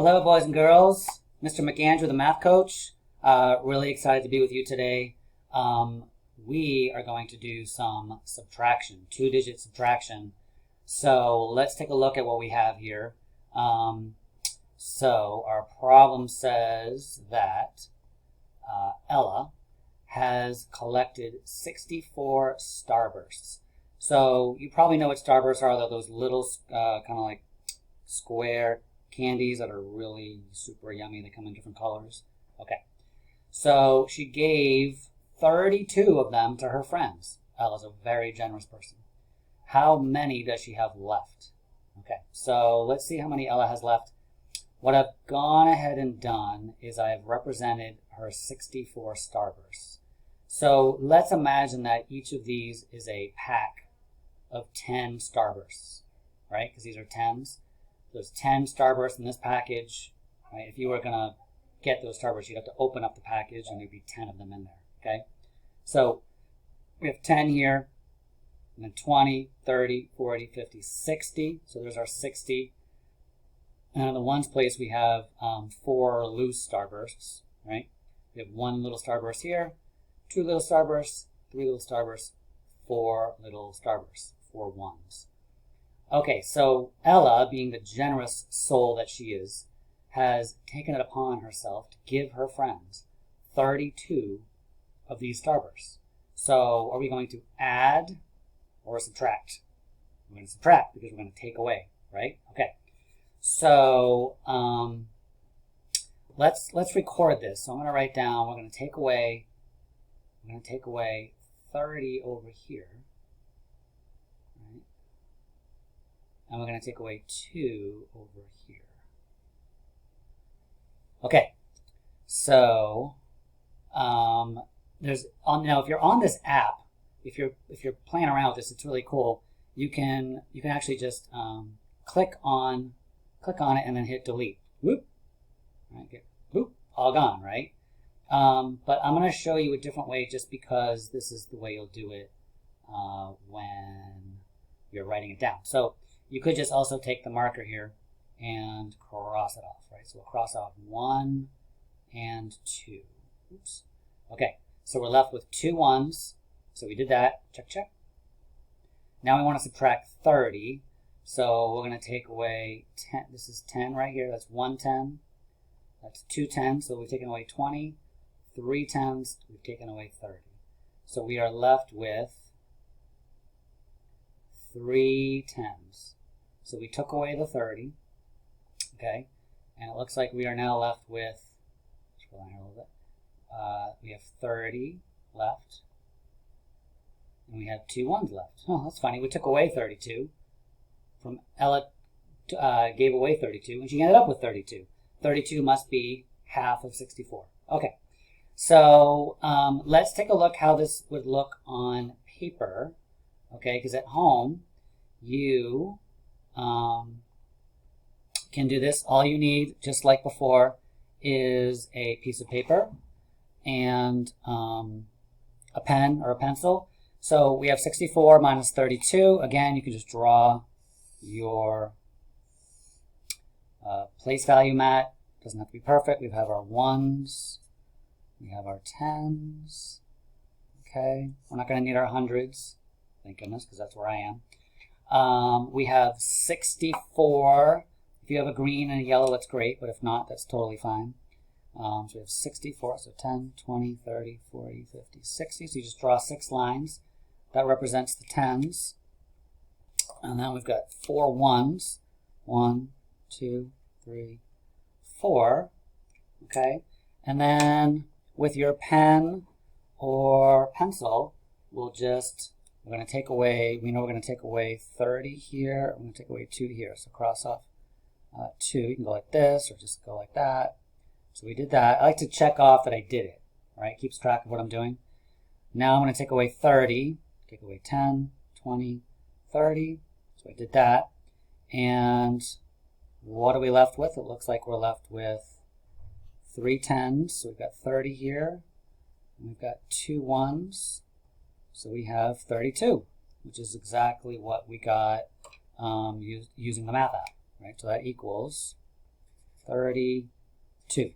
Hello, boys and girls. Mr. McAndrew, the math coach. Really excited to be with you today. We are going to do some subtraction, two-digit subtraction. So let's take a look at what we have here. So our problem says that Ella has collected 64 starbursts. So you probably know what starbursts are. They're those little kind of like square candies that are really super yummy. They come in different colors. Okay. So she gave 32 of them to her friends. Ella's a very generous person. How many does she have left? Okay, so let's see how many Ella has left. What I've gone ahead and done is I have represented her 64 starbursts. So let's imagine that each of these is a pack of 10 starbursts, right? Because these are 10s. There's 10 starbursts in this package, right? If you were going to get those starbursts, you'd have to open up the package and there'd be 10 of them in there, okay? So we have 10 here, and then 20, 30, 40, 50, 60. So there's our 60. And in the ones place, we have 4 loose starbursts, right? We have 1 little starburst here, 2 little starbursts, 3 little starbursts, 4 little starbursts, 4 ones. Okay, so Ella, being the generous soul that she is, has taken it upon herself to give her friends 32 of these starbursts. So are we going to add or subtract? We're going to subtract because we're going to take away, right? Okay. So let's record this. So I'm going to write down, we're going to take away 30 over here. Right? And we're going to take away 2 over here. Okay. So now if you're on this app, if you're playing around with this, it's really cool. You can actually just click on it and then hit delete. Whoop. Right, get whoop, all gone, right? But I'm going to show you a different way just because this is the way you'll do it when you're writing it down. So you could just also take the marker here and cross it off, right? So we'll cross off 1 and 2. Oops. Okay, so we're left with 2 ones. So we did that. Check, check. Now we want to subtract 30. So we're going to take away 10. This is 10 right here. That's 1 10. That's 2 10s. So we've taken away 20. 3 10s. We've taken away 30. So we are left with 3 10s. So we took away the 30. Okay. And it looks like we are now left with, scroll down here a little bit. We have 30 left. And we have 2 1s left. Oh, that's funny. We took away 32. From Ella gave away 32, and she ended up with 32. 32 must be half of 64. Okay. So let's take a look how this would look on paper. Okay, because at home, you can do this. All you need, just like before, is a piece of paper and a pen or a pencil. So we have 64 minus 32. Again, you can just draw your place value mat. Doesn't have to be perfect. We have our 1s. We have our 10s. Okay. We're not going to need our 100s. Thank goodness, because that's where I am. We have 64. If you have a green and a yellow, that's great. But if not, that's totally fine. So we have 64. So 10, 20, 30, 40, 50, 60. So you just draw 6 lines. That represents the 10s. And then we've got 4 1s. 1, 2, 3, 4. Okay. And then with your pen or pencil, we're going to take away, we know we're going to take away 30 here. We're going to take away 2 here. So cross off 2. You can go like this or just go like that. So we did that. I like to check off that I did it. Right? Keeps track of what I'm doing. Now I'm going to take away 30. Take away 10, 20, 30. So I did that. And what are we left with? It looks like we're left with 3 10s. So we've got 30 here. And we've got 2 1s. So we have 32, which is exactly what we got using the math app. Right? So that equals 32.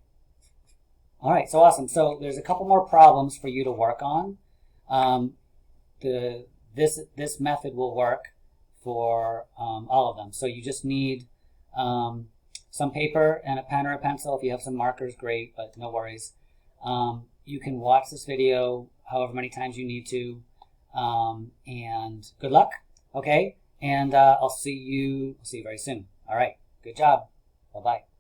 All right, so awesome. So there's a couple more problems for you to work on. This method will work for all of them. So you just need some paper and a pen or a pencil. If you have some markers, great, but no worries. You can watch this video however many times you need to, and good luck. Okay, and I'll see you very soon. All right, good job. Bye-bye.